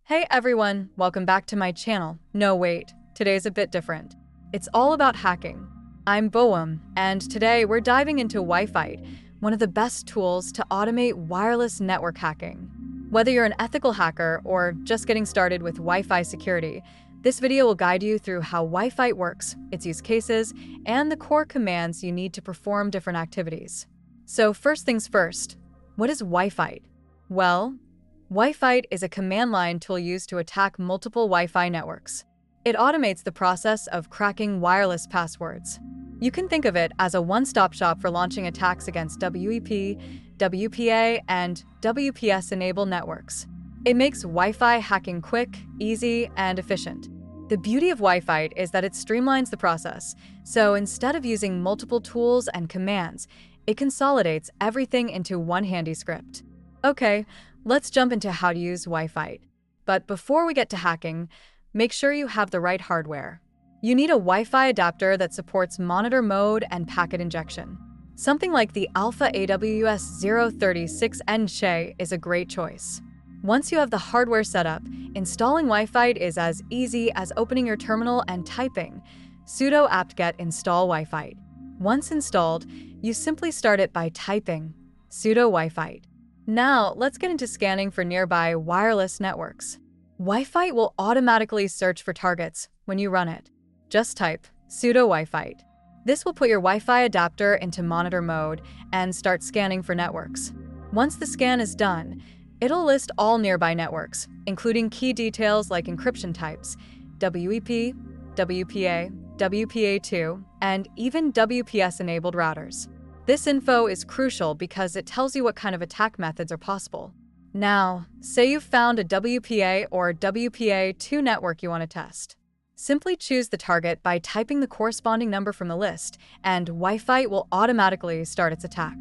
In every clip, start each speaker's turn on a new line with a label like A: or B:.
A: Hey everyone, welcome back to my channel. No wait, today's a bit different. It's all about hacking. I'm Boam, and today we're diving into Wifite, one of the best tools to automate wireless network hacking. Whether you're an ethical hacker or just getting started with Wi-Fi security, this video will guide you through how Wifite works, its use cases, and the core commands you need to perform different activities. So first things first, what is Wifite? Well, Wifite is a command line tool used to attack multiple Wi-Fi networks. It automates the process of cracking wireless passwords. You can think of it as a one-stop shop for launching attacks against WEP, WPA, and WPS-enabled networks. It makes Wi-Fi hacking quick, easy, and efficient. The beauty of Wifite is that it streamlines the process, so instead of using multiple tools and commands, it consolidates everything into one handy script. Okay, let's jump into how to use Wifite. But before we get to hacking, make sure you have the right hardware. You need a Wi-Fi adapter that supports monitor mode and packet injection. Something like the Alpha AWS 036 handshake is a great choice. Once you have the hardware set up, installing Wifite is as easy as opening your terminal and typing sudo apt-get install Wifite. Once installed, you simply start it by typing sudo Wifite. Now, let's get into scanning for nearby wireless networks. Wifite will automatically search for targets when you run it. Just type sudo Wifite. This will put your Wi-Fi adapter into monitor mode and start scanning for networks. Once the scan is done, it'll list all nearby networks, including key details like encryption types, WEP, WPA, WPA2, and even WPS-enabled routers. This info is crucial because it tells you what kind of attack methods are possible. Now, say you've found a WPA or WPA2 network you want to test. Simply choose the target by typing the corresponding number from the list, and Wifite will automatically start its attack.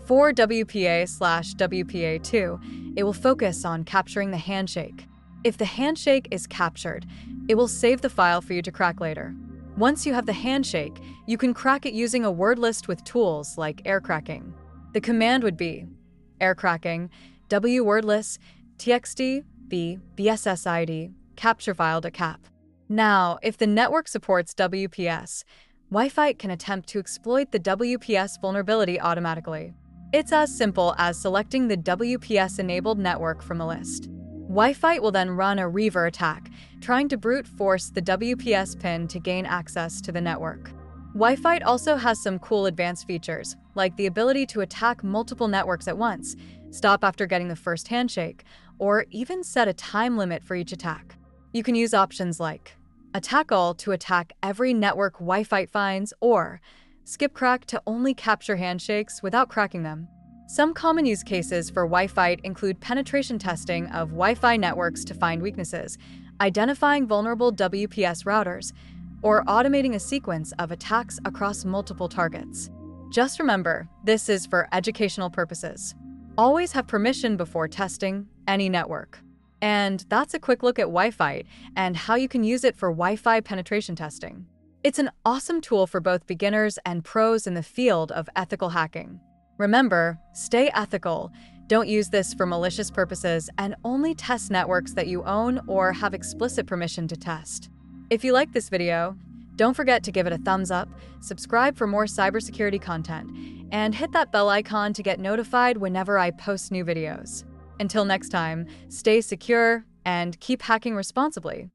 A: For WPA/WPA2, it will focus on capturing the handshake. If the handshake is captured, it will save the file for you to crack later. Once you have the handshake, you can crack it using a word list with tools like Aircrack-ng. The command would be Aircrack-ng, wordlist.txt, BSSID, capturefile.cap. Now, if the network supports WPS, Wifite can attempt to exploit the WPS vulnerability automatically. It's as simple as selecting the WPS-enabled network from the list. Wifite will then run a rever attack, trying to brute force the WPS pin to gain access to the network. Wifite also has some cool advanced features, like the ability to attack multiple networks at once, stop after getting the first handshake, or even set a time limit for each attack. You can use options like attack all to attack every network Wifite finds, or skip crack to only capture handshakes without cracking them. Some common use cases for Wifite include penetration testing of Wi-Fi networks to find weaknesses, identifying vulnerable WPS routers, or automating a sequence of attacks across multiple targets. Just remember, this is for educational purposes. Always have permission before testing any network. And that's a quick look at Wifite and how you can use it for Wi-Fi penetration testing. It's an awesome tool for both beginners and pros in the field of ethical hacking. Remember, stay ethical. Don't use this for malicious purposes and only test networks that you own or have explicit permission to test. If you like this video, don't forget to give it a thumbs up, subscribe for more cybersecurity content, and hit that bell icon to get notified whenever I post new videos. Until next time, stay secure and keep hacking responsibly.